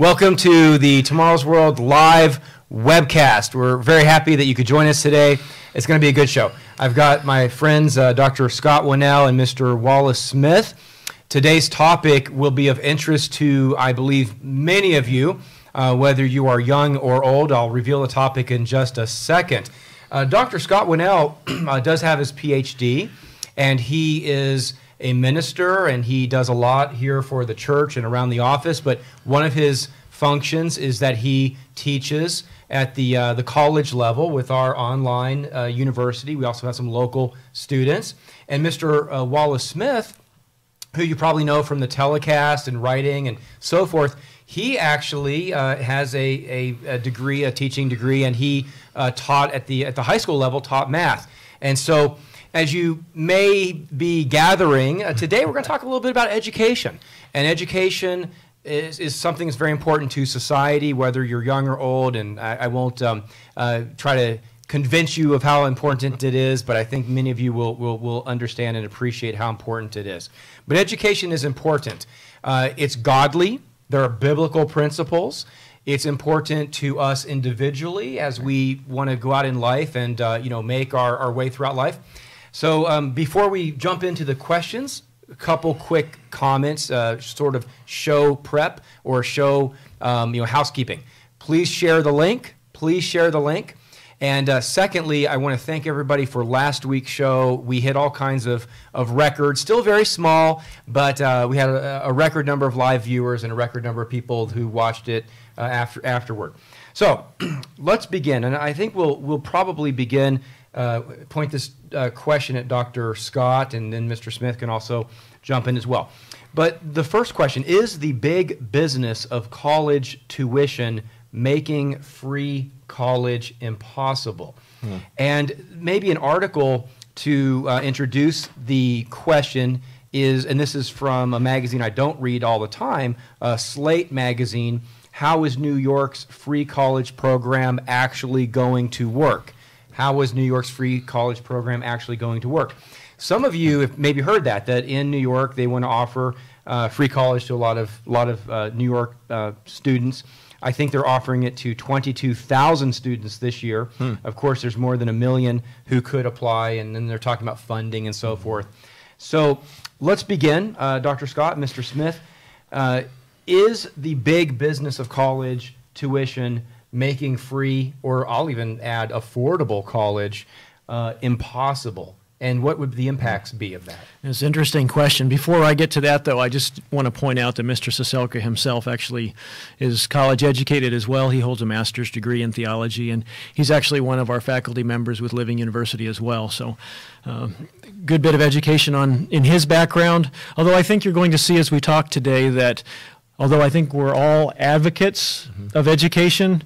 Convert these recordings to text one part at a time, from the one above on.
Welcome to the Tomorrow's World live webcast. We're very happy that you could join us today. It's going to be a good show. I've got my friends Dr. Scott Winnail and Mr. Wallace Smith. Today's topic will be of interest to, I believe, many of you, whether you are young or old. I'll reveal the topic in just a second. Dr. Scott Winnail does have his PhD, and he is a minister, and he does a lot here for the church and around the office, but one of his functions is that he teaches at the college level with our online university. We also have some local students. And Mr. Wallace Smith, who you probably know from the telecast and writing and so forth, he actually has a degree, a teaching degree, and he taught at the high school level, taught math. And so, as you may be gathering, today we're going to talk a little bit about education. And education is something that's very important to society, whether you're young or old, and I won't try to convince you of how important it is, but I think many of you will understand and appreciate how important it is. But education is important. It's godly. There are biblical principles. It's important to us individually as we want to go out in life and make our way throughout life. So before we jump into the questions, a couple quick comments, sort of show prep or show housekeeping. Please share the link. Please share the link. And secondly, I want to thank everybody for last week's show. We hit all kinds of records, still very small, but we had a record number of live viewers and a record number of people who watched it afterward. So let's begin, and I think we'll probably begin. Point this question at Dr. Scott, and then Mr. Smith can also jump in as well. But the first question, is the big business of college tuition making free college impossible? And maybe an article to introduce the question is, and this is from a magazine I don't read all the time, Slate magazine, how is New York's free college program actually going to work? How is New York's free college program actually going to work? Some of you have maybe heard that in New York they want to offer free college to a lot of New York students. I think they're offering it to 22,000 students this year. Of course, there's more than 1 million who could apply, and then they're talking about funding and so forth. So let's begin. Dr. Scott, Mr. Smith, is the big business of college tuition making free, or I'll even add affordable college, impossible? And what would the impacts be of that? It's an interesting question. Before I get to that, though, I just want to point out that Mr. Ciesielka himself actually is college educated as well. He holds a master's degree in theology, and he's actually one of our faculty members with Living University as well. So good bit of education in his background. Although I think you're going to see as we talk today that although I think we're all advocates of education,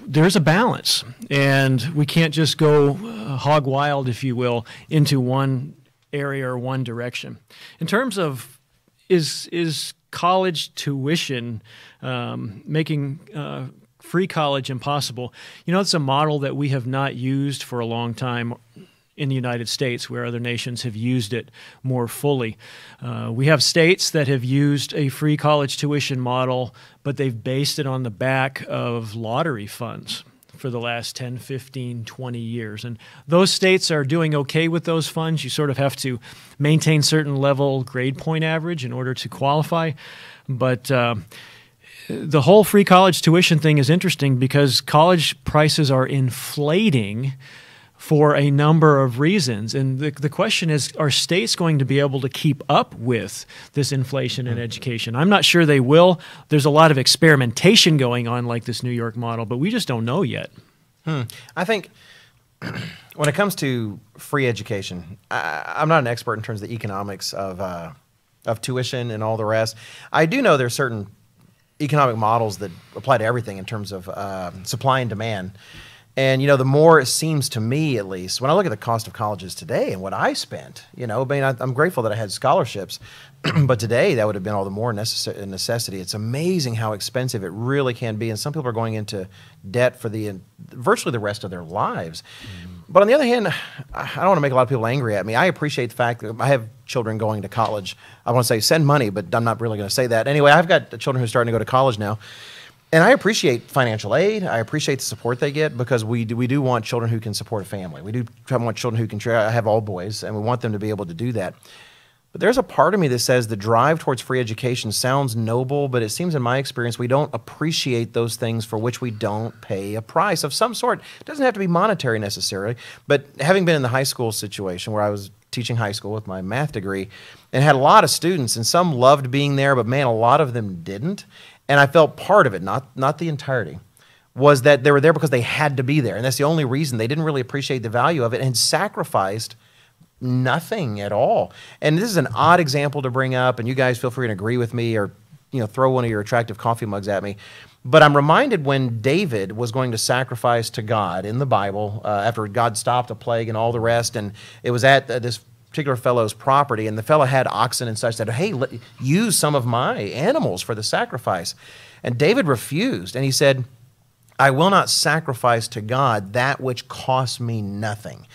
there's a balance, and we can't just go hog wild, if you will, into one area or one direction. In terms of is college tuition making free college impossible? It's a model that we have not used for a long time in the United States, where other nations have used it more fully. We have states that have used a free college tuition model, but they've based it on the back of lottery funds for the last 10, 15, 20 years. And those states are doing okay with those funds. You sort of have to maintain certain level grade point average in order to qualify. But the whole free college tuition thing is interesting because college prices are inflating for a number of reasons. And the question is, are states going to be able to keep up with this inflation in education? I'm not sure they will. There's a lot of experimentation going on like this New York model, but we just don't know yet. I think when it comes to free education, I'm not an expert in terms of the economics of tuition and all the rest. I do know there's certain economic models that apply to everything in terms of supply and demand. And, the more it seems to me, at least, when I look at the cost of colleges today and what I spent, I'm grateful that I had scholarships, but today that would have been all the more necessity. It's amazing how expensive it really can be, and some people are going into debt for virtually the rest of their lives. But on the other hand, I don't want to make a lot of people angry at me. I appreciate the fact that I have children going to college. I want to say send money, but I'm not really going to say that. Anyway, I've got children who are starting to go to college now. And I appreciate financial aid. I appreciate the support they get, because we do want children who can support a family. We do want children who can I have all boys, and we want them to be able to do that. But there's a part of me that says the drive towards free education sounds noble, but it seems in my experience we don't appreciate those things for which we don't pay a price of some sort. It doesn't have to be monetary necessarily, but having been in the high school situation where I was teaching high school with my math degree and had a lot of students, and some loved being there, but man, a lot of them didn't. And I felt part of it, not the entirety, was that they were there because they had to be there. And that's the only reason. They didn't really appreciate the value of it and sacrificed nothing at all. And this is an odd example to bring up, and you guys feel free to agree with me or throw one of your attractive coffee mugs at me. But I'm reminded when David was going to sacrifice to God in the Bible, after God stopped a plague and all the rest, and it was at this particular fellow's property, and the fellow had oxen and such, said, hey, use some of my animals for the sacrifice. And David refused, and he said, I will not sacrifice to God that which costs me nothing.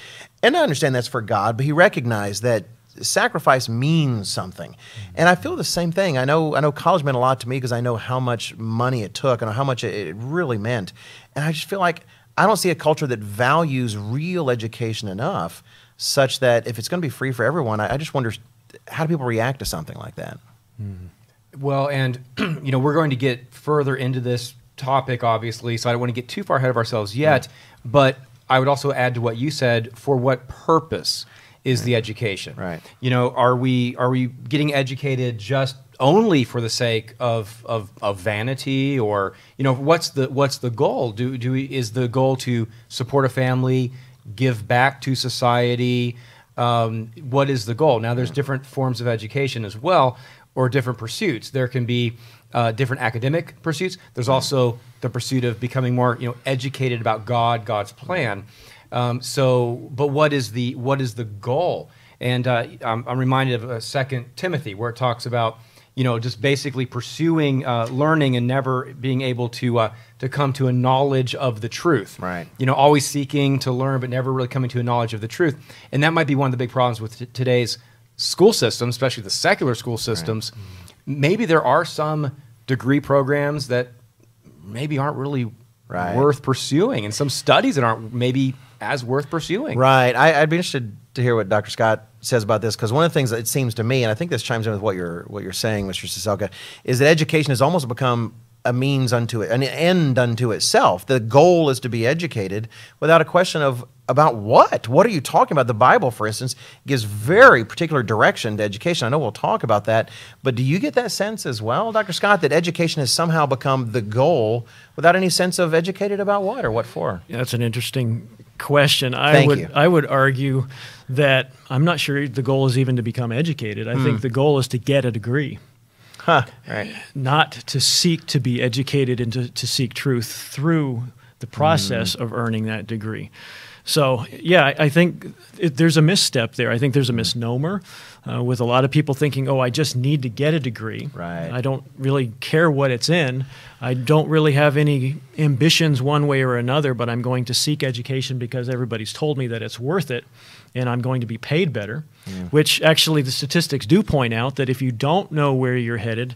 And I understand that's for God, but he recognized that sacrifice means something. And I feel the same thing. I know college meant a lot to me because I know how much money it took and how much it really meant. And I just feel like I don't see a culture that values real education enough, such that if it's going to be free for everyone, I just wonder, how do people react to something like that? Well, and we're going to get further into this topic, obviously, so I don't want to get too far ahead of ourselves yet, but I would also add to what you said, for what purpose is the education? Right. Are we getting educated just only for the sake of vanity, or what's the goal? Is the goal to support a family, give back to society? What is the goal? Now, there's different forms of education as well, or different pursuits. There can be different academic pursuits. There's also the pursuit of becoming more educated about God's plan. But what is the goal? And I'm reminded of 2 Timothy, where it talks about just basically pursuing learning and never being able to come to a knowledge of the truth. Right. Always seeking to learn, but never really coming to a knowledge of the truth. And that might be one of the big problems with today's school system, especially the secular school systems. Right. Maybe there are some degree programs that maybe aren't really worth pursuing, and some studies that aren't maybe as worth pursuing. Right. I'd be interested to hear what Dr. Scott says about this, because one of the things that it seems to me, and I think this chimes in with what you're saying, Mr. Ciesielka, is that education has almost become a means unto it, an end unto itself. The goal is to be educated without a question of about what? What are you talking about? The Bible, for instance, gives very particular direction to education. I know we'll talk about that, but do you get that sense as well, Dr. Scott, that education has somehow become the goal without any sense of educated about what or what for? Yeah, that's an interesting question. I would argue that I'm not sure the goal is even to become educated. I think the goal is to get a degree. Right. Not to seek to be educated and to seek truth through the process of earning that degree. So, yeah, I think there's a misstep there. I think there's a misnomer with a lot of people thinking, oh, I just need to get a degree. Right. I don't really care what it's in. I don't really have any ambitions one way or another, but I'm going to seek education because everybody's told me that it's worth it, and I'm going to be paid better, which actually the statistics do point out that if you don't know where you're headed,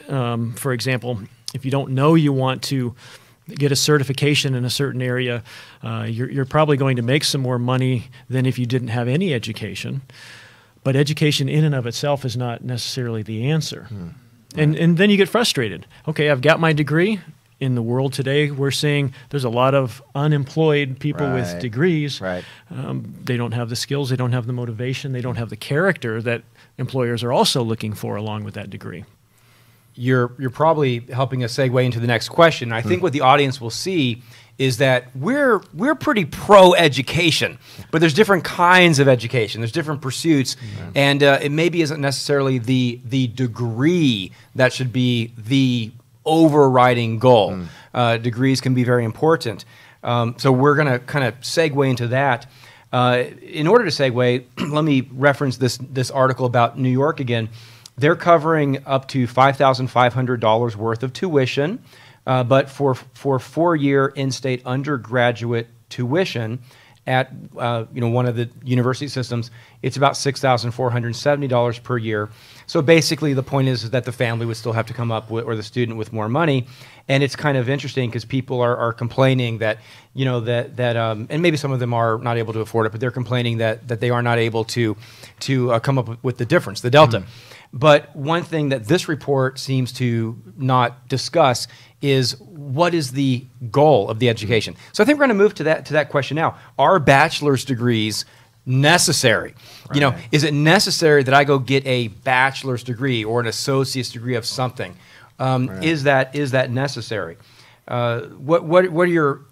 for example, if you don't know you want to get a certification in a certain area, you're probably going to make some more money than if you didn't have any education. But education in and of itself is not necessarily the answer. And then you get frustrated. Okay, I've got my degree. In the world today, we're seeing there's a lot of unemployed people with degrees. They don't have the skills, they don't have the motivation, they don't have the character that employers are also looking for along with that degree. You're probably helping us segue into the next question. I think what the audience will see is that we're pretty pro-education, but there's different kinds of education. There's different pursuits, and it maybe isn't necessarily the degree that should be the overriding goal. Degrees can be very important. So we're going to kind of segue into that. In order to segue, let me reference this article about New York again. They're covering up to $5,500 worth of tuition, but for 4-year in-state undergraduate tuition, at one of the university systems, it's about $6,470 per year. So basically, the point is that the family would still have to come up with, or the student, with more money. And it's kind of interesting because people are complaining that, and maybe some of them are not able to afford it, but they're complaining that they are not able to come up with the difference, the delta. But one thing that this report seems to not discuss is what is the goal of the education. So I think we're going to move to that question now. Are bachelor's degrees necessary? Right. Is it necessary that I go get a bachelor's degree or an associate's degree of something? Right. Is that necessary? What are your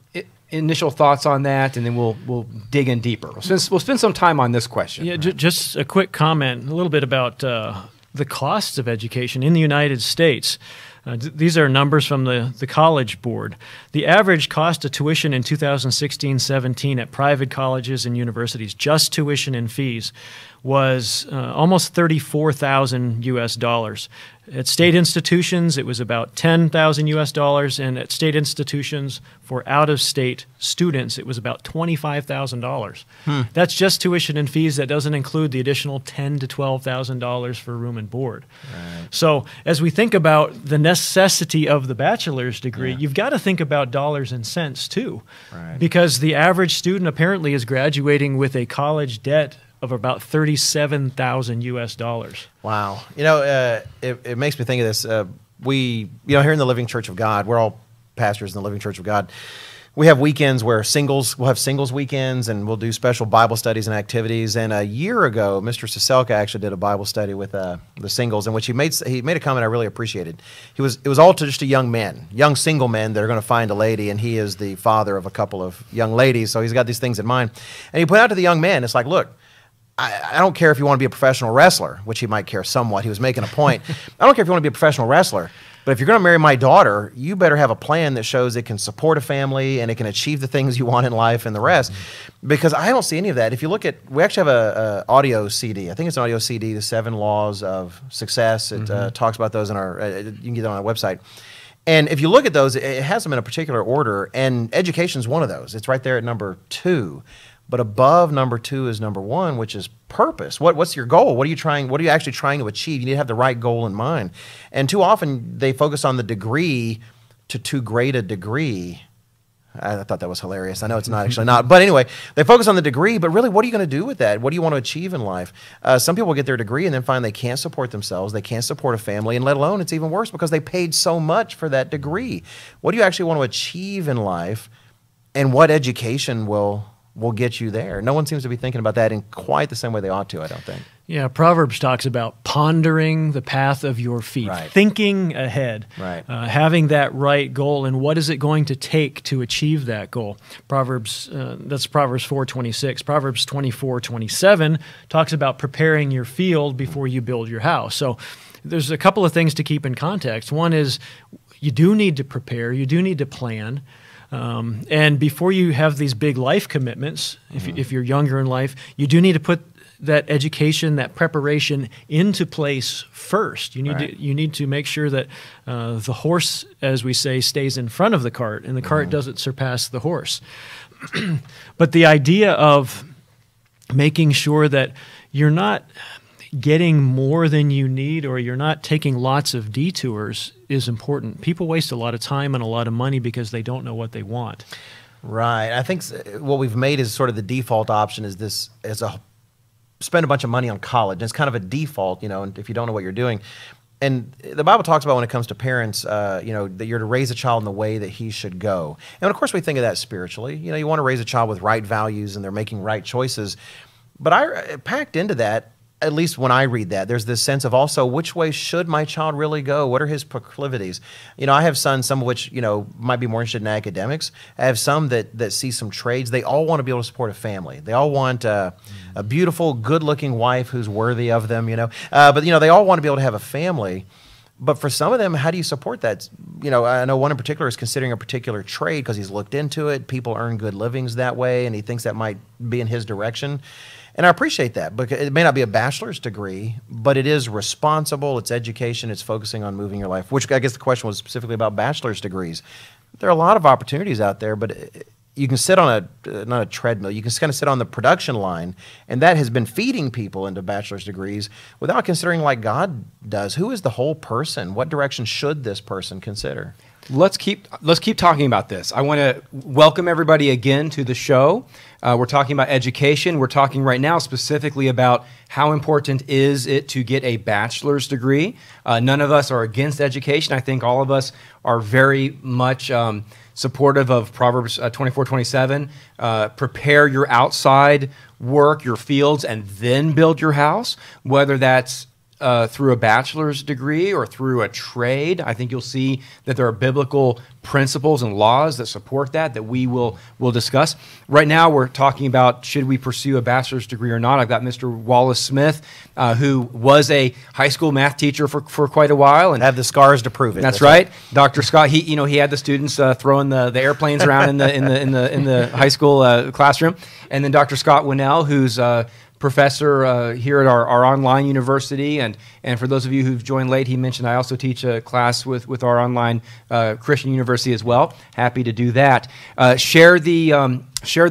initial thoughts on that, and then we'll dig in deeper. We'll spend some time on this question. Yeah, just a quick comment, a little bit about the costs of education in the United States. These are numbers from the College Board. The average cost of tuition in 2016-17 at private colleges and universities, just tuition and fees, was almost $34,000 US. At state institutions, it was about $10,000 US, and at state institutions for out-of-state students, it was about $25,000. That's just tuition and fees. That doesn't include the additional $10,000 to $12,000 for room and board. Right. So as we think about the necessity of the bachelor's degree, you've got to think about dollars and cents too, because the average student apparently is graduating with a college debt of about $37,000 US. Wow. It makes me think of this. We, here in the Living Church of God, we're all pastors in the Living Church of God. We have weekends where we'll have singles weekends, and we'll do special Bible studies and activities. And a year ago, Mr. Ciesielka actually did a Bible study with the singles, in which he made a comment I really appreciated. It was all to just to young single men that are going to find a lady, and he is the father of a couple of young ladies, so he's got these things in mind. And he put out to the young men, it's like, look, I don't care if you want to be a professional wrestler, which he might care somewhat. He was making a point. I don't care if you want to be a professional wrestler, but if you're going to marry my daughter, you better have a plan that shows it can support a family and it can achieve the things you want in life and the rest. Because I don't see any of that. If you look at, we actually have a audio CD. I think it's an audio CD, The 7 Laws of Success. It talks about those in you can get them on our website. And if you look at those, it has them in a particular order, and education is one of those. It's right there at number 2. But above number 2 is number 1, which is purpose. What's your goal? What are you actually trying to achieve? You need to have the right goal in mind. And too often they focus on the degree to too great a degree. I thought that was hilarious. I know it's not actually not. But anyway, they focus on the degree, but really, what are you going to do with that? What do you want to achieve in life? Some people get their degree and then find they can't support themselves, they can't support a family, and let alone, it's even worse because they paid so much for that degree. What do you actually want to achieve in life, and what education will get you there? No one seems to be thinking about that in quite the same way they ought to, I don't think. Yeah, Proverbs talks about pondering the path of your feet, thinking ahead, having that right goal, and what is it going to take to achieve that goal. That's Proverbs 4:26. Proverbs 24:27 talks about preparing your field before you build your house. So there's a couple of things to keep in context. One is you do need to prepare, you do need to plan. And before you have these big life commitments, if you're younger in life, you do need to put that education, that preparation into place first. You need to make sure that the horse, as we say, stays in front of the cart, and the cart doesn't surpass the horse. But the idea of making sure that you're not getting more than you need, or you're not taking lots of detours, is important. People waste a lot of time and a lot of money because they don't know what they want. Right. I think what we've made is sort of the default option is spend a bunch of money on college. And it's kind of a default, if you don't know what you're doing. And the Bible talks about, when it comes to parents, that you're to raise a child in the way that he should go. And of course we think of that spiritually. You want to raise a child with right values and they're making right choices. But I packed into that, at least when I read that, there's this sense of also, which way should my child really go? What are his proclivities? I have sons, some of which, might be more interested in academics. I have some that see some trades. They all want to be able to support a family. They all want a beautiful, good-looking wife who's worthy of them, But, they all want to be able to have a family. But for some of them, how do you support that? I know one in particular is considering a particular trade because he's looked into it. People earn good livings that way, and he thinks that might be in his direction. And I appreciate that, because it may not be a bachelor's degree, but it is responsible, it's education, it's focusing on moving your life, which I guess the question was specifically about bachelor's degrees. There are a lot of opportunities out there, but you can sit on not a treadmill, you can kind of sit on the production line, and that has been feeding people into bachelor's degrees without considering like God does. Who is the whole person? What direction should this person consider? Let's keep talking about this. I want to welcome everybody again to the show. We're talking about education. We're talking right now specifically about how important is it to get a bachelor's degree. None of us are against education. I think all of us are very much supportive of Proverbs 24:27. Prepare your outside work, your fields, and then build your house, whether that's through a bachelor's degree or through a trade. I think you'll see that there are biblical principles and laws that support that we will discuss. Right now, we're talking about should we pursue a bachelor's degree or not. I've got Mr. Wallace Smith, who was a high school math teacher for quite a while, and have the scars to prove it. That's right. Dr. Scott, he had the students throwing the airplanes around in the high school classroom, and then Dr. Scott Winnail, who's professor here at our online university, and for those of you who've joined late, he mentioned I also teach a class with our online Christian university as well. Happy to do that. Share the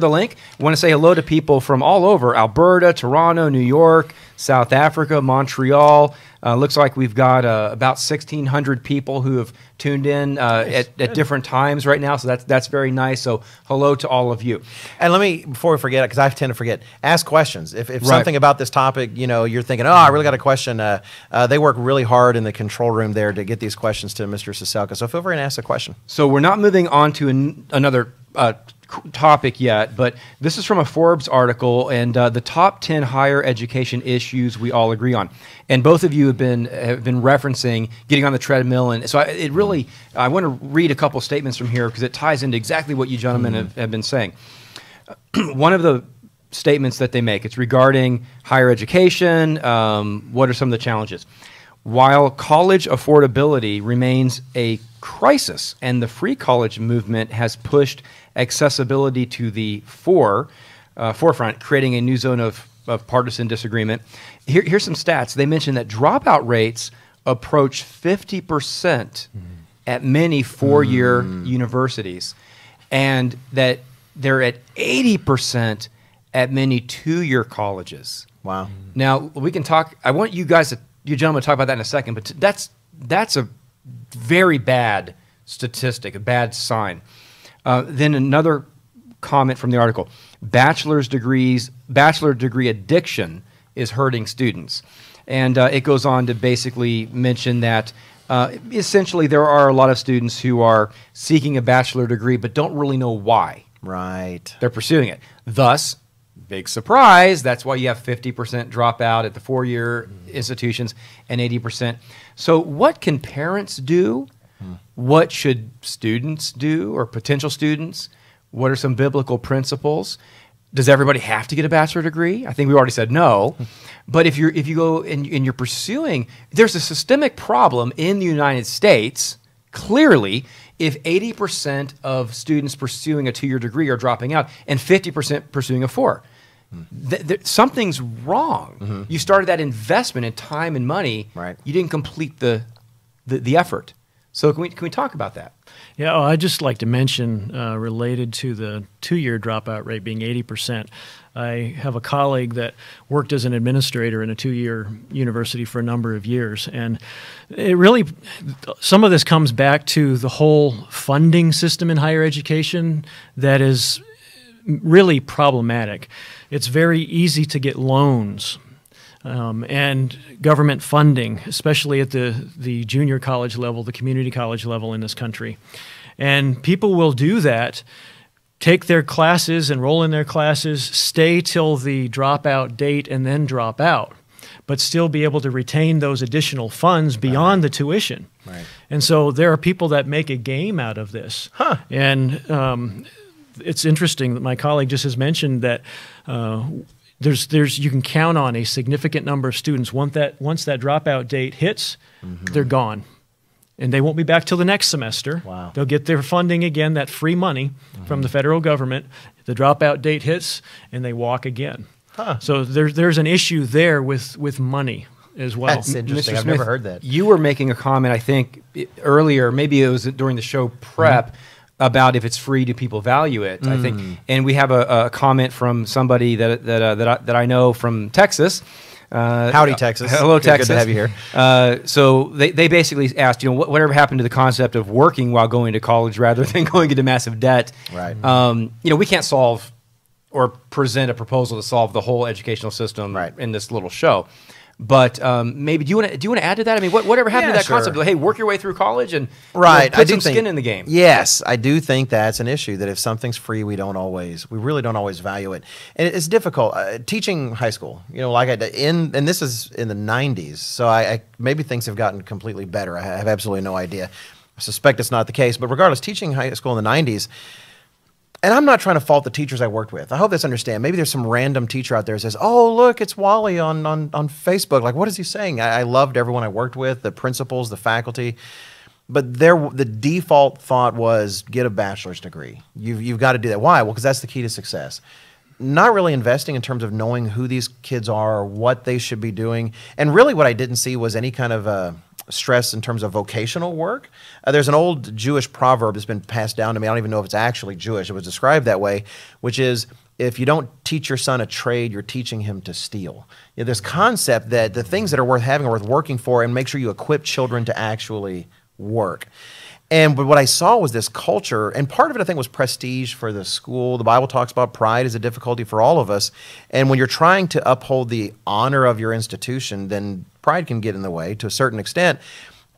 link. I want to say hello to people from all over: Alberta, Toronto, New York, South Africa, Montreal. Looks like we've got about 1,600 people who have tuned in at different times right now, so that's very nice. So hello to all of you. And let me, before we forget, because I tend to forget, ask questions. If Right. something about this topic, you're thinking, oh, I really got a question. They work really hard in the control room there to get these questions to Mr. Ciesielka. So feel free and ask a question. So we're not moving on to another topic yet, but this is from a Forbes article, and the top 10 higher education issues we all agree on. And both of you have been referencing getting on the treadmill, and so I want to read a couple statements from here because it ties into exactly what you gentlemen have been saying. One of the statements that they make, it's regarding higher education. What are some of the challenges? While college affordability remains a crisis and the free college movement has pushed accessibility to the forefront, creating a new zone of partisan disagreement, here's some stats. They mentioned that dropout rates approach 50% at many four-year universities, and that they're at 80% at many two-year colleges. Wow. Now, we can talk. I want you gentlemen to talk about that in a second, but that's a very bad statistic, a bad sign. Then another comment from the article: bachelor degree addiction is hurting students. And it goes on to basically mention that essentially there are a lot of students who are seeking a bachelor degree but don't really know why. Right. They're pursuing it. Thus, big surprise, that's why you have 50% dropout at the four-year institutions and 80%. So what can parents do? What should students do, or potential students? What are some biblical principles? Does everybody have to get a bachelor degree? I think we already said no. But if you go and you're pursuing, there's a systemic problem in the United States, clearly, if 80% of students pursuing a two-year degree are dropping out and 50% pursuing a four. Something's wrong. You started that investment in time and money. Right. You didn't complete the effort. So can we talk about that? Yeah, I'd just like to mention, related to the two-year dropout rate being 80%, I have a colleague that worked as an administrator in a two-year university for a number of years, and it really, some of this comes back to the whole funding system in higher education that is really problematic. It's very easy to get loans and government funding, especially at the junior college level, the community college level in this country. And people will do that, take their classes, enroll in their classes, stay till the dropout date, and then drop out, but still be able to retain those additional funds beyond the tuition. Right. And so there are people that make a game out of this. Huh. And it's interesting that my colleague just has mentioned that you can count on a significant number of students. Once that dropout date hits, they're gone. And they won't be back till the next semester. Wow. They'll get their funding again, that free money from the federal government. The dropout date hits, and they walk again. Huh. So there's an issue there with money as well. That's interesting. Mr. I've Smith, never heard that. You were making a comment, I think, earlier, maybe it was during the show prep, about if it's free, do people value it? I think, and we have a comment from somebody that I know from Texas. Howdy, Texas. Hello, Texas. Good to have you here. So they basically asked, whatever happened to the concept of working while going to college rather than going into massive debt? Right. We can't solve or present a proposal to solve the whole educational system in this little show. But maybe do you want to add to that? I mean, whatever happened to that concept? Like, hey, work your way through college and put some skin in the game. Yes, I do think that's an issue. That if something's free, we really don't always value it, and it's difficult. Teaching high school, like I did and this is in the '90s, so I maybe things have gotten completely better. I have absolutely no idea. I suspect it's not the case, but regardless, teaching high school in the '90s. And I'm not trying to fault the teachers I worked with. I hope that's understand. Maybe there's some random teacher out there who says, "Oh, look, it's Wally on Facebook." Like, what is he saying? I loved everyone I worked with, the principals, the faculty. But the default thought was get a bachelor's degree. You've got to do that. Why? Well, because that's the key to success. Not really investing in terms of knowing who these kids are or what they should be doing. And really what I didn't see was any kind of stress in terms of vocational work. There's an old Jewish proverb that's been passed down to me. I don't even know if it's actually Jewish. It was described that way, which is, if you don't teach your son a trade, you're teaching him to steal. This concept that the things that are worth having are worth working for, and make sure you equip children to actually work. But what I saw was this culture, and part of it I think was prestige for the school. The Bible talks about pride as a difficulty for all of us. And when you're trying to uphold the honor of your institution, then pride can get in the way to a certain extent.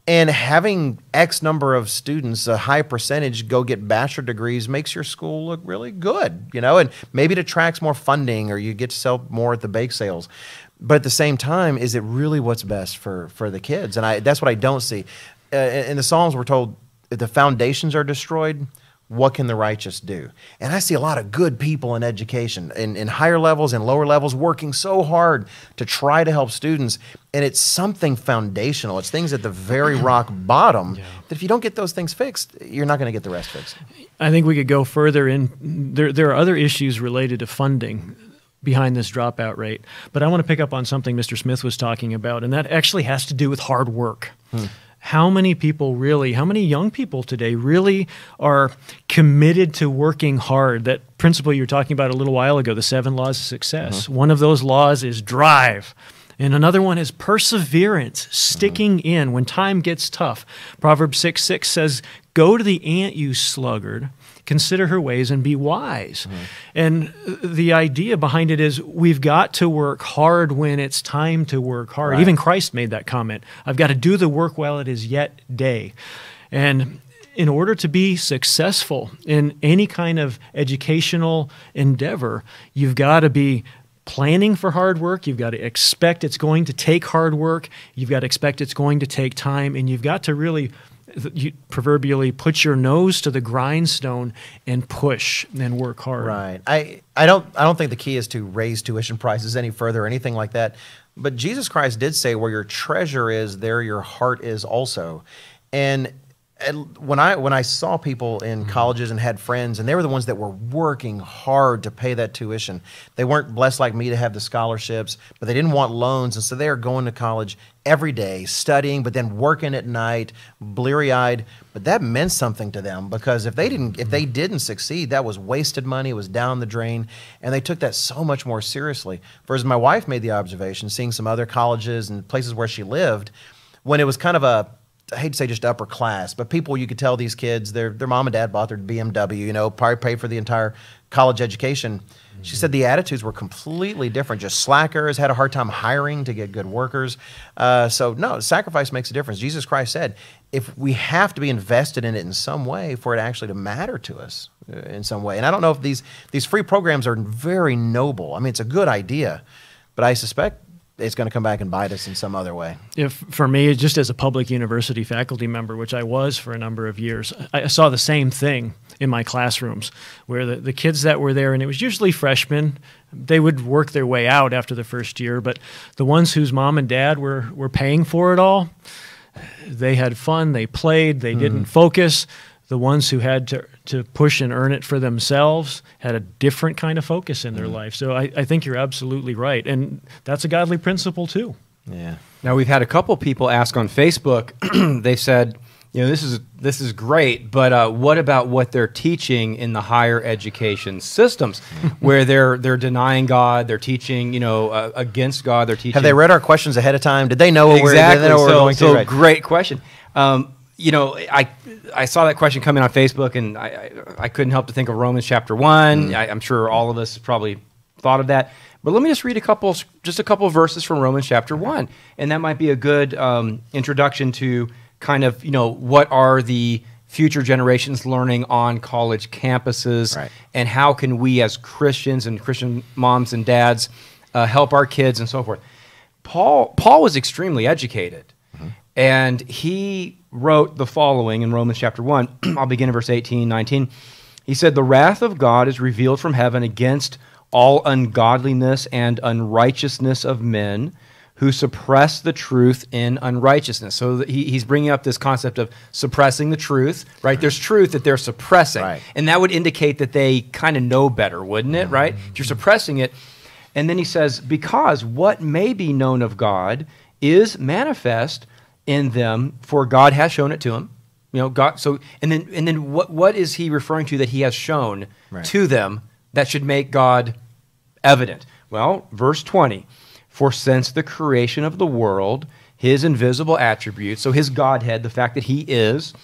And having X number of students, a high percentage, go get bachelor degrees makes your school look really good, and maybe it attracts more funding, or you get to sell more at the bake sales. But at the same time, is it really what's best for the kids? And that's what I don't see. In the Psalms, we're told, if the foundations are destroyed, what can the righteous do? And I see a lot of good people in education, in higher levels and lower levels, working so hard to try to help students. And it's something foundational. It's things at the very rock bottom that if you don't get those things fixed, you're not going to get the rest fixed. I think we could go further in. There are other issues related to funding behind this dropout rate. But I want to pick up on something Mr. Smith was talking about, and that actually has to do with hard work. How many young people today really are committed to working hard? That principle you were talking about a little while ago, the 7 laws of success. One of those laws is drive. And another one is perseverance, sticking in when time gets tough. Proverbs 6:6 says, "Go to the ant, you sluggard. Consider her ways and be wise." And the idea behind it is we've got to work hard when it's time to work hard. Right. Even Christ made that comment. I've got to do the work while it is yet day. And in order to be successful in any kind of educational endeavor, you've got to be planning for hard work. You've got to expect it's going to take hard work. You've got to expect it's going to take time. And you've got to really, you proverbially, put your nose to the grindstone and push and work hard. Right. I don't think the key is to raise tuition prices any further or anything like that. But Jesus Christ did say, "Where your treasure is, there your heart is also." And when I saw people in colleges and had friends, and they were the ones that were working hard to pay that tuition. They weren't blessed like me to have the scholarships, but they didn't want loans, and so they were going to college every day, studying, but then working at night, bleary-eyed. But that meant something to them, because if they didn't succeed, that was wasted money. It was down the drain, and they took that so much more seriously. Whereas my wife made the observation, seeing some other colleges and places where she lived, when it was kind of I hate to say just upper class, but people, you could tell these kids, their mom and dad bought their BMW, probably paid for the entire college education. She said the attitudes were completely different, just slackers, had a hard time hiring to get good workers. So no, sacrifice makes a difference. Jesus Christ said, if we have to be invested in it in some way for it actually to matter to us in some way. And I don't know if these free programs are very noble. I mean, it's a good idea, but I suspect it's going to come back and bite us in some other way. For me, just as a public university faculty member, which I was for a number of years, I saw the same thing in my classrooms, where the kids that were there, and it was usually freshmen, they would work their way out after the first year, but the ones whose mom and dad were paying for it all, they had fun, they played, they didn't focus. The ones who had to push and earn it for themselves had a different kind of focus in their life. So I think you're absolutely right. And that's a godly principle too. Yeah. Now, we've had a couple people ask on Facebook, they said, this is great, but what about what they're teaching in the higher education systems, where they're denying God, they're teaching against God, they're teaching. Have they read our questions ahead of time? Did they know exactly? Did they know where we're going to? Right. Great question. I saw that question come in on Facebook, and I couldn't help to think of Romans chapter 1. I'm sure all of us probably thought of that. But let me just read a couple of verses from Romans chapter 1, and that might be a good introduction to kind of, what are the future generations learning on college campuses, right, and how can we as Christians and Christian moms and dads help our kids and so forth. Paul was extremely educated, and he wrote the following in Romans chapter 1. I'll begin in verse 18, 19. He said, "The wrath of God is revealed from heaven against all ungodliness and unrighteousness of men who suppress the truth in unrighteousness." So he's bringing up this concept of suppressing the truth, right? There's truth that they're suppressing. Right. And that would indicate that they kind of know better, wouldn't it, right? If you're suppressing it. And then he says, because what may be known of God is manifest in them, for God has shown it to him. God. So, and then what is he referring to that he has shown to them that should make God evident? Well, verse 20, "For since the creation of the world, his invisible attributes," so his Godhead, the fact that he is,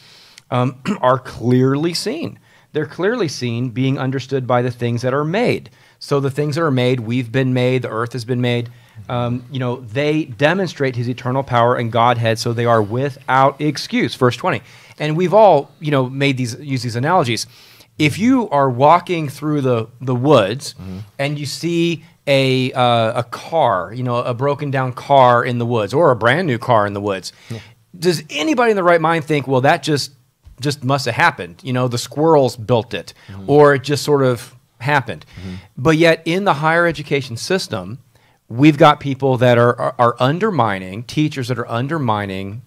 "are clearly seen." They're clearly seen, being understood by the things that are made. So the things that are made, we've been made, the earth has been made, they demonstrate his eternal power and Godhead, so they are without excuse. Verse 20. And we've all, used these analogies. If you are walking through the woods and you see a car, a broken down car in the woods, or a brand new car in the woods, does anybody in the right mind think, well, that just must have happened? The squirrels built it, or it just sort of happened. But yet in the higher education system, we've got people that are undermining, teachers that are undermining,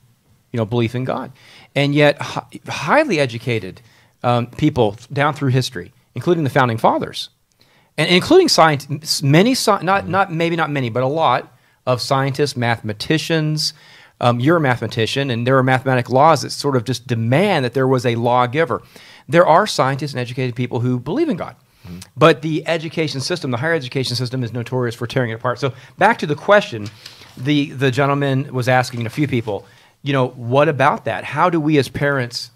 belief in God. And yet highly educated people down through history, including the founding fathers, and including scientists, maybe not many, but a lot of scientists, mathematicians. You're a mathematician, and there are mathematic laws that sort of just demand that there was a lawgiver. There are scientists and educated people who believe in God. But the education system, the higher education system, is notorious for tearing it apart. So back to the question, the gentleman was asking a few people, what about that? How do we as parents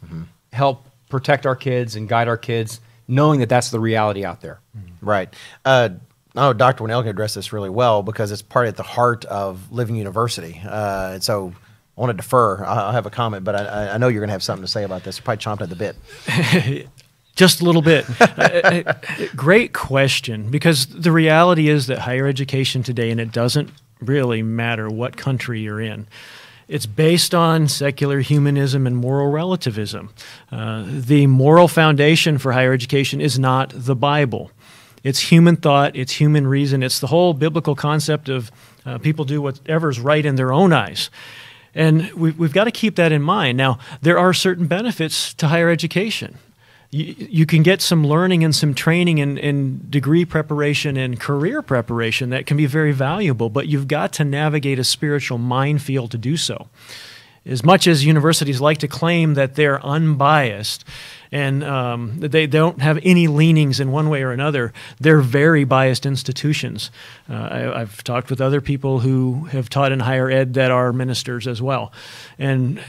help protect our kids and guide our kids, knowing that that's the reality out there? Right. Dr. Winnail can address this really well because it's part at the heart of Living University. And so I want to defer. I'll have a comment, but I know you're going to have something to say about this. You're probably chomping at the bit. Just a little bit. Great question, because the reality is that higher education today, and it doesn't really matter what country you're in, it's based on secular humanism and moral relativism. The moral foundation for higher education is not the Bible. It's human thought, it's human reason, it's the whole biblical concept of people do whatever's right in their own eyes. And we've got to keep that in mind. Now, there are certain benefits to higher education. You can get some learning and some training and degree preparation and career preparation that can be very valuable, but you've got to navigate a spiritual minefield to do so. As much as universities like to claim that they're unbiased and that they don't have any leanings in one way or another, they're very biased institutions. I've talked with other people who have taught in higher ed that are ministers as well. And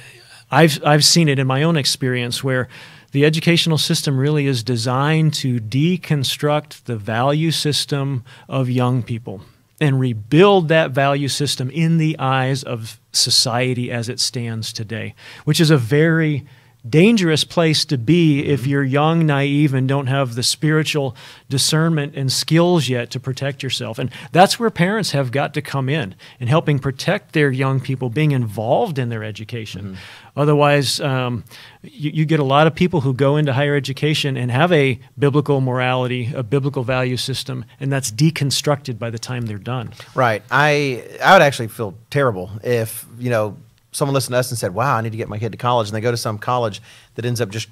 I've seen it in my own experience where the educational system really is designed to deconstruct the value system of young people and rebuild that value system in the eyes of society as it stands today, which is a very dangerous place to be if you're young, naive, and don't have the spiritual discernment and skills yet to protect yourself. And that's where parents have got to come in helping protect their young people, being involved in their education. Otherwise, you get a lot of people who go into higher education and have a biblical morality, a biblical value system, and that's deconstructed by the time they're done. Right. I would actually feel terrible if, someone listened to us and said, wow, I need to get my kid to college, and they go to some college that ends up just,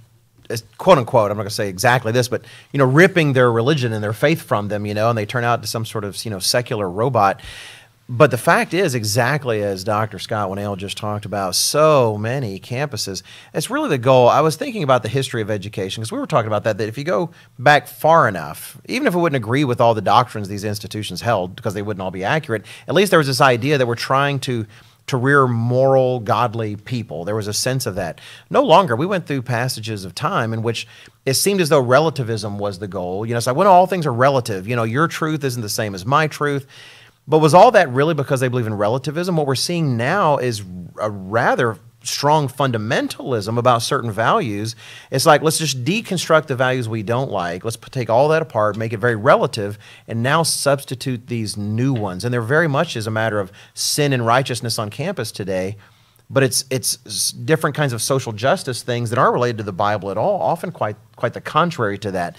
quote unquote, I'm not going to say exactly this, but, ripping their religion and their faith from them, and they turn out to some sort of, secular robot. But the fact is, exactly as Dr. Scott Winnail just talked about, so many campuses, it's really the goal. I was thinking about the history of education, because we were talking about that if you go back far enough, even if we wouldn't agree with all the doctrines these institutions held, because they wouldn't all be accurate, at least there was this idea that we're trying to rear moral, godly people. There was a sense of that. No longer. We went through passages of time in which it seemed as though relativism was the goal. You know, it's like, when all things are relative, you know, your truth isn't the same as my truth. But was all that really because they believe in relativism? What we're seeing now is a rather strong fundamentalism about certain values. It's like, let's just deconstruct the values we don't like. Let's take all that apart, make it very relative, and now substitute these new ones. And they're very much as a matter of sin and righteousness on campus today. But it's different kinds of social justice things that aren't related to the Bible at all, often quite the contrary to that.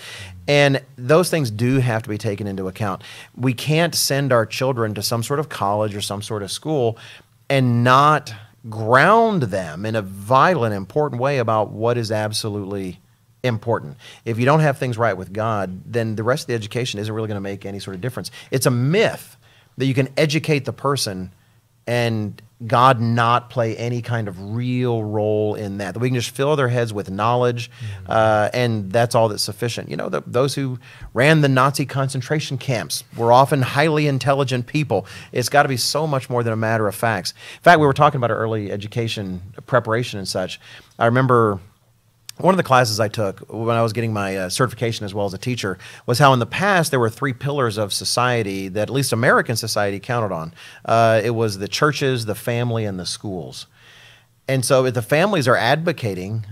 And those things do have to be taken into account. We can't send our children to some sort of college or some sort of school and not ground them in a vital and important way about what is absolutely important. If you don't have things right with God, then the rest of the education isn't really going to make any sort of difference. It's a myth that you can educate the person and God not play any kind of real role in that we can just fill their heads with knowledge, and that's all that's sufficient. You know, those who ran the Nazi concentration camps were often highly intelligent people. It's got to be so much more than a matter of facts. In fact, we were talking about early education preparation and such. I remember one of the classes I took when I was getting my certification as well as a teacher was how in the past there were three pillars of society that at least American society counted on. It was the churches, the family, and the schools. And so if the families are abdicating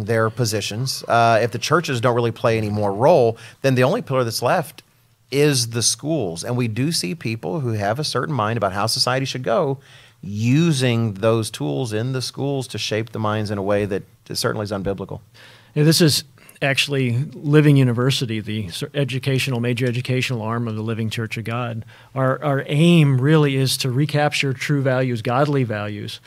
their positions, if the churches don't really play any more role, then the only pillar that's left is the schools. And we do see people who have a certain mind about how society should go using those tools in the schools to shape the minds in a way that certainly is unbiblical. Yeah, this is actually Living University, the major educational arm of the Living Church of God. Our aim really is to recapture true values, godly values,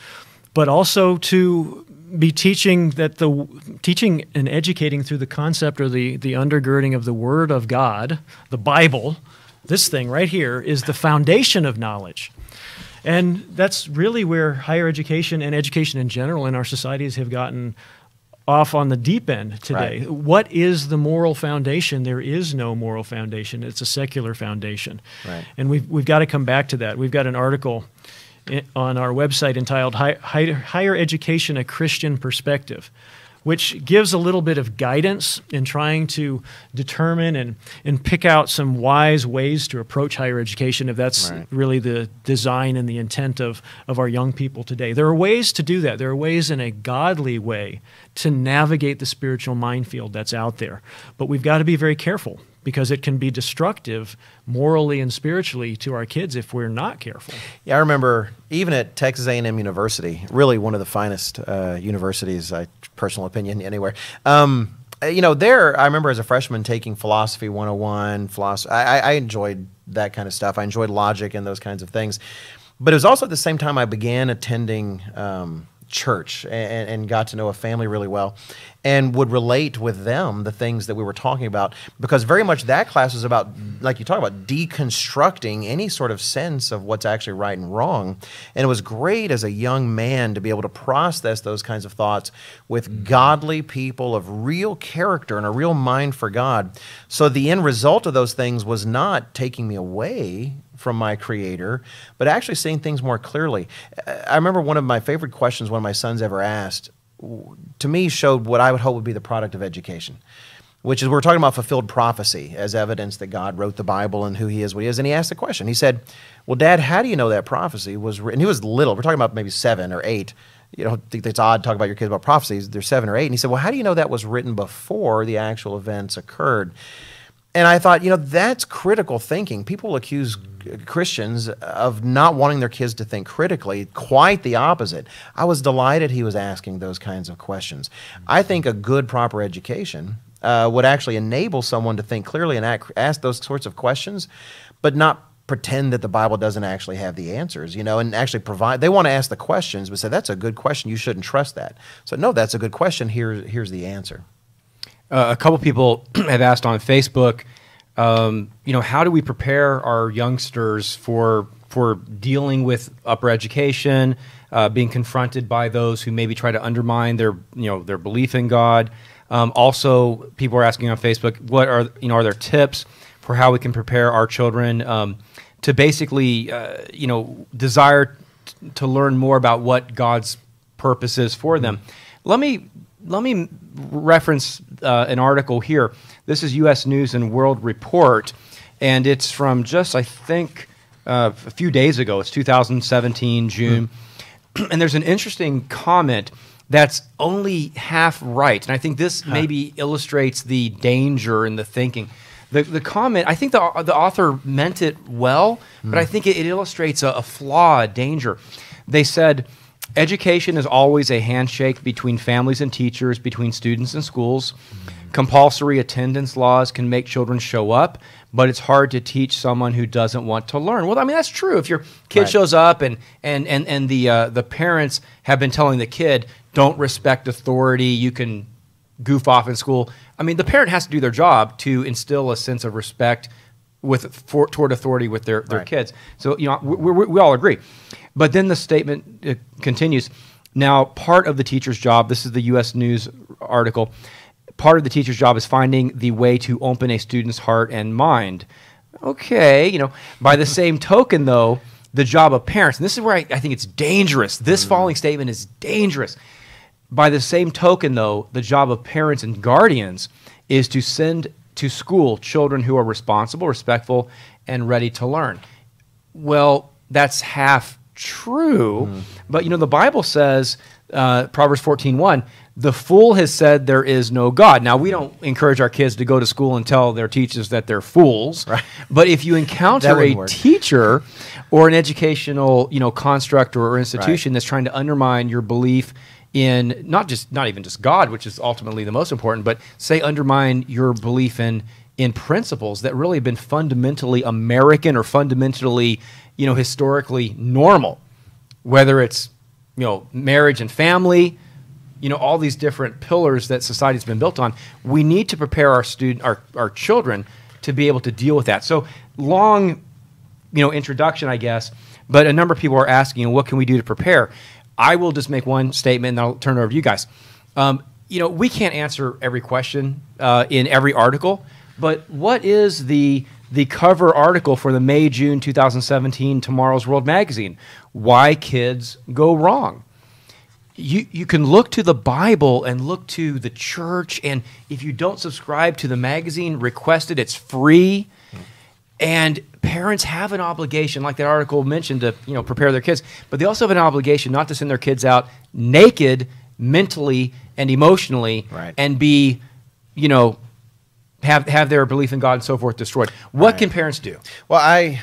but also to be teaching and educating through the concept or the undergirding of the Word of God, the Bible. This thing right here is the foundation of knowledge. And that's really where higher education and education in general in our societies have gotten off on the deep end today. Right. What is the moral foundation? There is no moral foundation. It's a secular foundation. Right. And we've got to come back to that. We've got an article on our website entitled Higher Education, a Christian Perspective, which gives a little bit of guidance in trying to determine and pick out some wise ways to approach higher education, if that's really the design and the intent of our young people today. There are ways to do that. There are ways in a godly way to navigate the spiritual minefield that's out there. But we've got to be very careful, because it can be destructive morally and spiritually to our kids if we're not careful. Yeah, I remember even at Texas A&M University, really one of the finest universities, personal opinion anywhere. You know, there, I remember as a freshman taking Philosophy 101, I enjoyed that kind of stuff. I enjoyed logic and those kinds of things. But it was also at the same time I began attending church and got to know a family really well and would relate with them the things that we were talking about, because very much that class was about, like you talk about, deconstructing any sort of sense of what's actually right and wrong. And it was great as a young man to be able to process those kinds of thoughts with godly people of real character and a real mind for God. So the end result of those things was not taking me away from my Creator, but actually seeing things more clearly. I remember one of my favorite questions one of my sons ever asked, to me, showed what I would hope would be the product of education, which is we're talking about fulfilled prophecy as evidence that God wrote the Bible and who He is, what He is. And he asked the question. He said, well, Dad, how do you know that prophecy was written? And he was little. We're talking about maybe 7 or 8. You don't think it's odd to talk about your kids about prophecies. They're 7 or 8. And he said, well, how do you know that was written before the actual events occurred? And I thought, you know, that's critical thinking. People accuse Christians of not wanting their kids to think critically. Quite the opposite. I was delighted he was asking those kinds of questions. I think a good, proper education would actually enable someone to think clearly and ask those sorts of questions, but not pretend that the Bible doesn't actually have the answers, you know, and actually provide. They want to ask the questions, but say, that's a good question. You shouldn't trust that. So, no, that's a good question. Here's the answer. A couple people have asked on Facebook, you know, how do we prepare our youngsters for for dealing with upper education, being confronted by those who maybe try to undermine their their belief in God. Also, people are asking on Facebook, what are are there tips for how we can prepare our children to basically desire to learn more about what God's purpose is for them. Let me reference an article here. This is U.S. News and World Report, and it's from just, I think, a few days ago. It's 2017, June. And there's an interesting comment that's only half right. And I think this maybe illustrates the danger in the thinking. The comment, I think the author meant it well, but I think it illustrates a flaw, a danger. They said, education is always a handshake between families and teachers, between students and schools. Compulsory attendance laws can make children show up, but it's hard to teach someone who doesn't want to learn. Well, I mean, that's true. If your kid shows up and the parents have been telling the kid, don't respect authority, you can goof off in school. I mean, the parent has to do their job to instill a sense of respect toward authority with their kids. So, we all agree. But then the statement continues. Now, part of the teacher's job, this is the U.S. News article, part of the teacher's job is finding the way to open a student's heart and mind. Okay, by the same token, though, the job of parents, and this is where I think it's dangerous. This following statement is dangerous. By the same token, though, the job of parents and guardians is to send to school children who are responsible, respectful, and ready to learn. Well, that's half true, but the Bible says, Proverbs 14:1, the fool has said there is no God. Now, we don't encourage our kids to go to school and tell their teachers that they're fools, but if you encounter a teacher or an educational construct or institution that's trying to undermine your belief in not even just God, which is ultimately the most important, but say undermine your belief in principles that really have been fundamentally American or fundamentally historically normal, whether it's marriage and family, all these different pillars that society's been built on. We need to prepare our children to be able to deal with that. So long introduction, I guess, but a number of people are asking, what can we do to prepare? I will just make one statement, and I'll turn it over to you guys. We can't answer every question in every article, but what is the cover article for the May-June 2017 Tomorrow's World magazine? Why kids go wrong. You can look to the Bible and look to the church, and if you don't subscribe to the magazine, request it. It's free. And parents have an obligation, like that article mentioned, to prepare their kids. But they also have an obligation not to send their kids out naked, mentally and emotionally, and be, have their belief in God and so forth destroyed. What can parents do? Well, I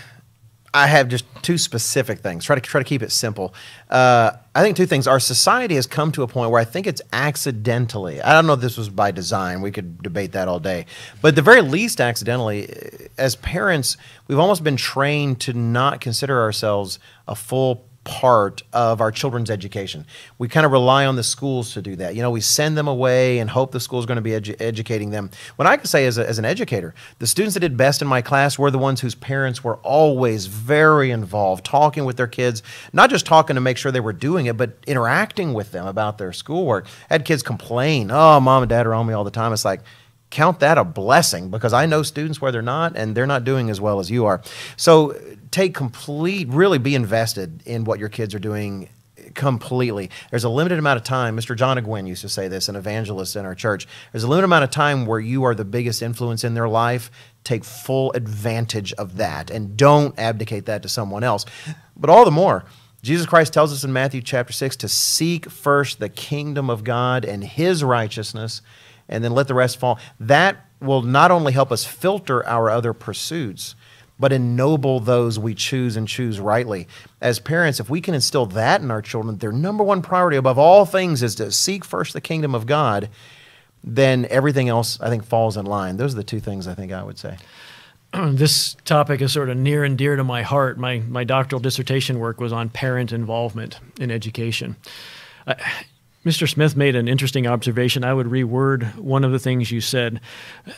have just two specific things. Try to keep it simple. I think two things. Our society has come to a point where I think it's accidentally, I don't know if this was by design, we could debate that all day, but at the very least accidentally, as parents, we've almost been trained to not consider ourselves a full part of our children's education. We kind of rely on the schools to do that. We send them away and hope the school's going to be educating them. What I can say as an educator, the students that did best in my class were the ones whose parents were always very involved, talking with their kids, not just talking to make sure they were doing it, but interacting with them about their schoolwork. I had kids complain, oh, mom and dad are on me all the time. It's like, count that a blessing, because I know students where they're not, and they're not doing as well as you are. So really be invested in what your kids are doing completely. There's a limited amount of time. Mr. John Agwin used to say this, an evangelist in our church. There's a limited amount of time where you are the biggest influence in their life. Take full advantage of that, and don't abdicate that to someone else. But all the more, Jesus Christ tells us in Matthew chapter 6 to seek first the kingdom of God and His righteousness, and then let the rest fall. That will not only help us filter our other pursuits, but ennoble those we choose and choose rightly. As parents, if we can instill that in our children, their number one priority above all things is to seek first the kingdom of God, then everything else, I think, falls in line. Those are the two things I think I would say. This topic is sort of near and dear to my heart. My doctoral dissertation work was on parent involvement in education. Mr. Smith made an interesting observation. I would reword one of the things you said.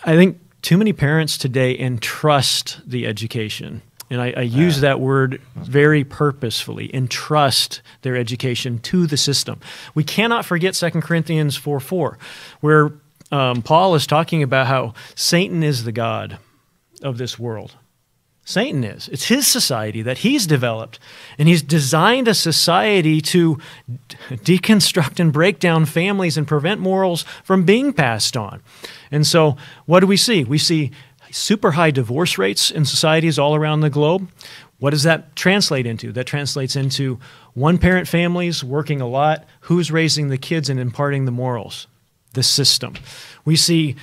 I think too many parents today entrust the education And I use that word very purposefully, entrust their education to the system. We cannot forget 2 Corinthians 4:4, where Paul is talking about how Satan is the god of this world. Satan is. It's his society that he's developed. And he's designed a society to deconstruct and break down families and prevent morals from being passed on. And so what do we see? We see super high divorce rates in societies all around the globe. What does that translate into? That translates into one-parent families working a lot. Who's raising the kids and imparting the morals? The system. We see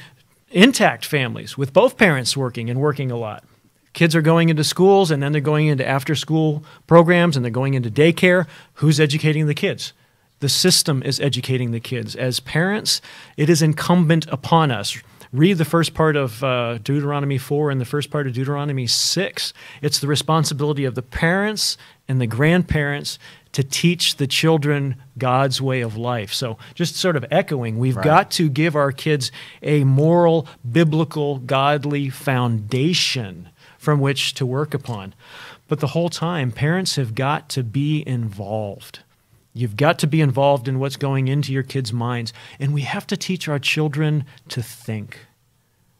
intact families with both parents working and working a lot. Kids are going into schools, and then they're going into after-school programs, and they're going into daycare. Who's educating the kids? The system is educating the kids. As parents, it is incumbent upon us. Read the first part of Deuteronomy 4 and the first part of Deuteronomy 6. It's the responsibility of the parents and the grandparents to teach the children God's way of life. So just sort of echoing, we've got to give our kids a moral, biblical, godly foundation from which to work upon. But the whole time, parents have got to be involved. You've got to be involved in what's going into your kids' minds. And we have to teach our children to think.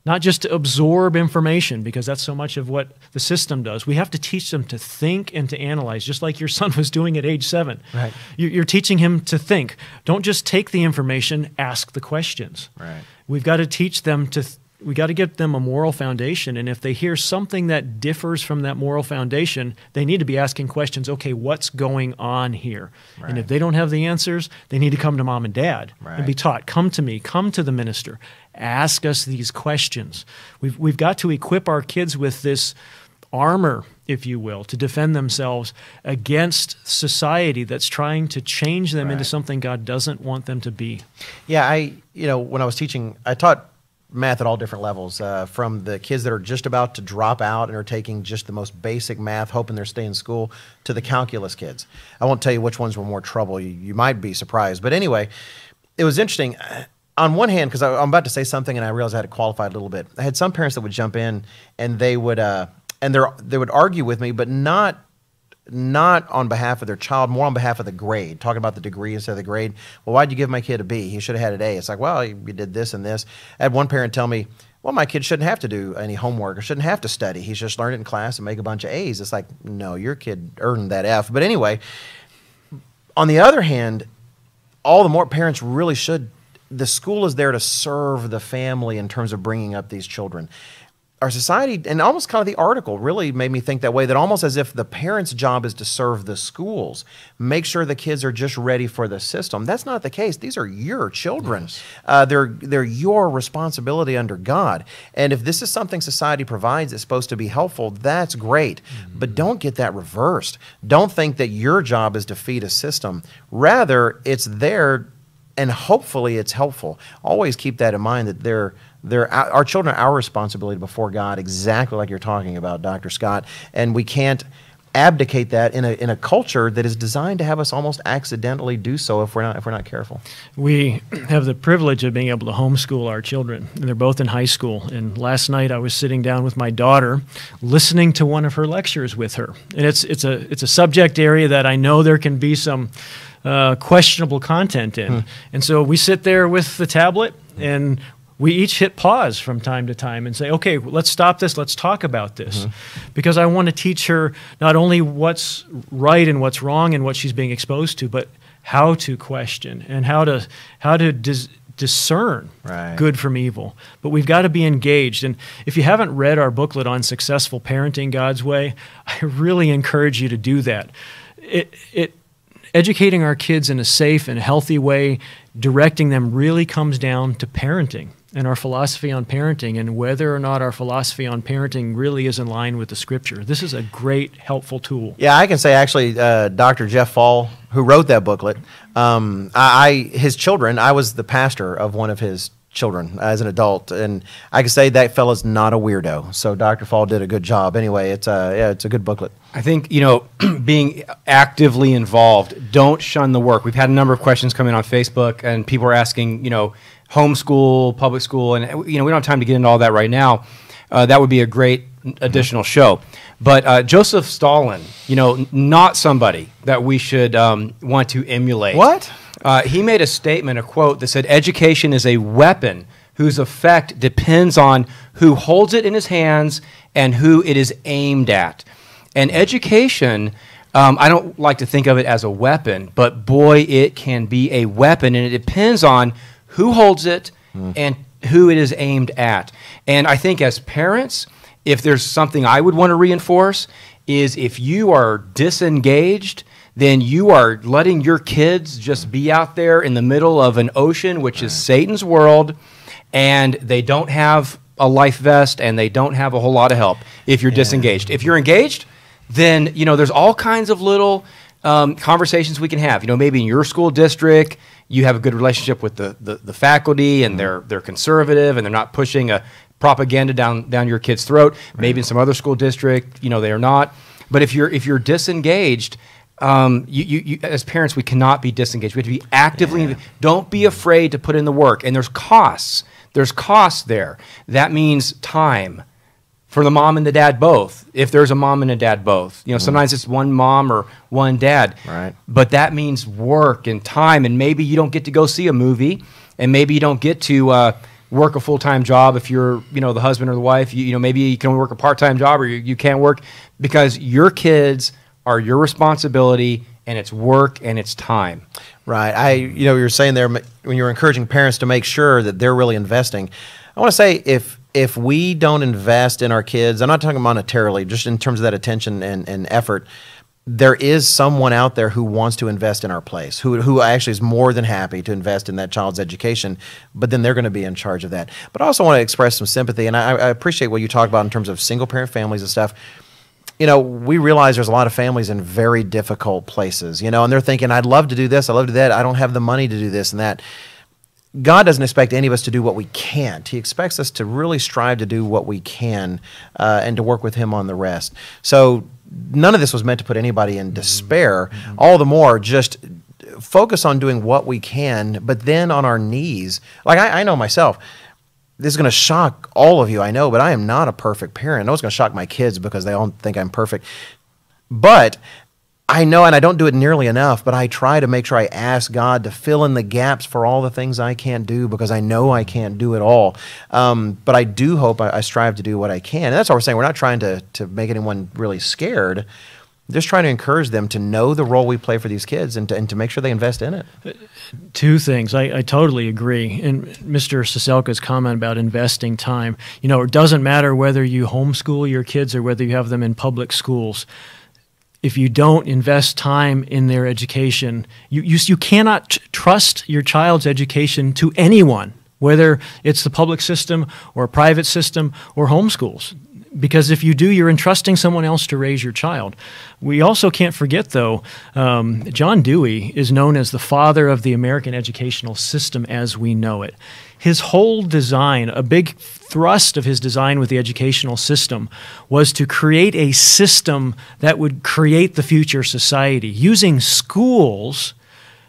Not just to absorb information, because that's so much of what the system does. We have to teach them to think and to analyze, just like your son was doing at age 7. Right. You're teaching him to think. Don't just take the information, ask the questions. Right. We've got to teach them to we got to give them a moral foundation, and if they hear something that differs from that moral foundation, they need to be asking questions, okay, what's going on here? Right. And if they don't have the answers, they need to come to mom and dad and be Right. taught, come to me, come to the minister, ask us these questions. We've got to equip our kids with this armor, if you will, to defend themselves against society that's trying to change them into Right. something God doesn't want them to be. Yeah, when I was teaching, I taught math at all different levels, from the kids that are just about to drop out and are taking just the most basic math, hoping they're staying in school, to the calculus kids. I won't tell you which ones were more trouble. You might be surprised. But anyway, it was interesting. On one hand, because I'm about to say something and I realized I had to qualify it a little bit. I had some parents that would jump in and they would argue with me, but not on behalf of their child, more on behalf of the grade, talking about the degree instead of the grade. Well, why'd you give my kid a B? He should have had an A. It's like, well, you did this and this. I had one parent tell me, well, my kid shouldn't have to do any homework or shouldn't have to study. He's just learned it in class and make a bunch of A's. It's like, no, your kid earned that F. But anyway, on the other hand, all the more parents really should, the school is there to serve the family in terms of bringing up these children. Our society, and almost kind of the article really made me think that way, that almost as if the parents' job is to serve the schools, make sure the kids are just ready for the system. That's not the case. These are your children. Yes. They're your responsibility under God. And if this is something society provides that's supposed to be helpful, that's great. Mm-hmm. But don't get that reversed. Don't think that your job is to feed a system. Rather, it's there, and hopefully it's helpful. Always keep that in mind, that our children are our responsibility before God, exactly like you're talking about, Dr. Scott. And we can't abdicate that in a culture that is designed to have us almost accidentally do so if we're not careful. We have the privilege of being able to homeschool our children, and they're both in high school. And last night I was sitting down with my daughter, listening to one of her lectures with her. And it's a subject area that I know there can be some questionable content in. And so we sit there with the tablet, and we each hit pause from time to time and say, okay, let's stop this, let's talk about this. Because I want to teach her not only what's right and what's wrong and what she's being exposed to, but how to question and how to discern good from evil. But we've got to be engaged. And if you haven't read our booklet on successful parenting God's way, I really encourage you to do that. Educating our kids in a safe and healthy way, directing them, really comes down to parenting and our philosophy on parenting, and whether or not our philosophy on parenting really is in line with the Scripture. This is a great, helpful tool. Yeah, I can say actually, Dr. Jeff Fall, who wrote that booklet, his children, I was the pastor of one of his children as an adult, and I can say that fella's not a weirdo. So Dr. Fall did a good job. Anyway, it's a good booklet. I think, being actively involved, don't shun the work. We've had a number of questions come in on Facebook, and people are asking, homeschool, public school, and we don't have time to get into all that right now. that would be a great additional show. But Joseph Stalin, not somebody that we should want to emulate. What? He made a statement, a quote that said, "Education is a weapon whose effect depends on who holds it in his hands and who it is aimed at." And education, I don't like to think of it as a weapon, but boy, it can be a weapon, and it depends on who holds it and who it is aimed at. And I think as parents, if there's something I would want to reinforce, is if you are disengaged, then you are letting your kids just be out there in the middle of an ocean, which is Satan's world, and they don't have a life vest and they don't have a whole lot of help if you're disengaged. If you're engaged, then there's all kinds of little conversations we can have. Maybe in your school district, you have a good relationship with the faculty, and they're conservative and they're not pushing a propaganda down your kid's throat. Maybe in some other school district, they are not. But if you're disengaged, you as parents, we cannot be disengaged. We have to be actively. Don't be afraid to put in the work. And there's costs. There's costs there. That means time for the mom and the dad both. If there's a mom and a dad both, sometimes it's one mom or one dad. Right. But that means work and time. And maybe you don't get to go see a movie, and maybe you don't get to work a full-time job if you're the husband or the wife. Maybe you can only work a part-time job, or you can't work, because your kids are your responsibility, and it's work and it's time. Right. You were saying there when you were encouraging parents to make sure that they're really investing. I want to say if we don't invest in our kids, I'm not talking monetarily, just in terms of that attention and effort, there is someone out there who wants to invest in our place, who actually is more than happy to invest in that child's education, but then they're going to be in charge of that. But I also want to express some sympathy, and I appreciate what you talk about in terms of single-parent families and stuff. We realize there's a lot of families in very difficult places, and they're thinking, I'd love to do this, I'd love to do that, I don't have the money to do this and that. God doesn't expect any of us to do what we can't. He expects us to really strive to do what we can and to work with Him on the rest. So none of this was meant to put anybody in despair. All the more, just focus on doing what we can, but then on our knees. Like I know myself, this is going to shock all of you, I know, but I am not a perfect parent. I know it's going to shock my kids because they all think I'm perfect. But I know, and I don't do it nearly enough, but I try to make sure I ask God to fill in the gaps for all the things I can't do, because I know I can't do it all. But I do hope I strive to do what I can. And that's what we're saying. We're not trying to make anyone really scared. Just trying to encourage them to know the role we play for these kids and to make sure they invest in it. Two things. I totally agree. And Mr. Ciesielka's comment about investing time, it doesn't matter whether you homeschool your kids or whether you have them in public schools. If you don't invest time in their education, you cannot trust your child's education to anyone, whether it's the public system or a private system or homeschools. Because if you do, you're entrusting someone else to raise your child. We also can't forget, though, John Dewey is known as the father of the American educational system as we know it. His whole design, a big thrust of his design with the educational system, was to create a system that would create the future society, using schools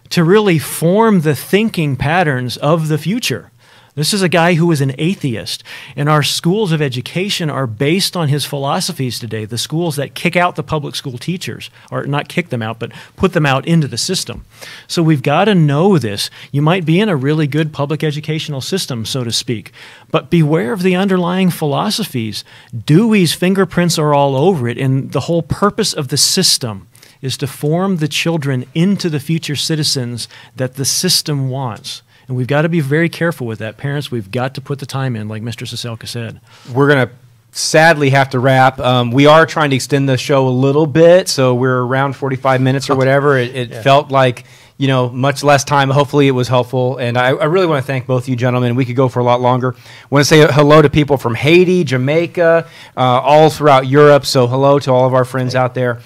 to really form the thinking patterns of the future. This is a guy who is an atheist, and our schools of education are based on his philosophies today, the schools that kick out the public school teachers, or not kick them out, but put them out into the system. So we've got to know this. You might be in a really good public educational system, so to speak, but beware of the underlying philosophies. Dewey's fingerprints are all over it, and the whole purpose of the system is to form the children into the future citizens that the system wants. And we've got to be very careful with that. Parents, we've got to put the time in, like Mr. Ciesielka said. We're going to sadly have to wrap. We are trying to extend the show a little bit, so we're around 45 minutes or whatever. It felt like, much less time. Hopefully it was helpful. And I really want to thank both of you gentlemen. We could go for a lot longer. I want to say hello to people from Haiti, Jamaica, all throughout Europe. So hello to all of our friends out there.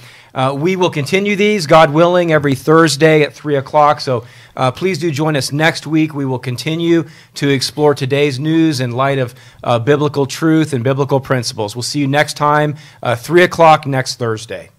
We will continue these, God willing, every Thursday at 3 o'clock. So please do join us next week. We will continue to explore today's news in light of biblical truth and biblical principles. We'll see you next time, 3 o'clock next Thursday.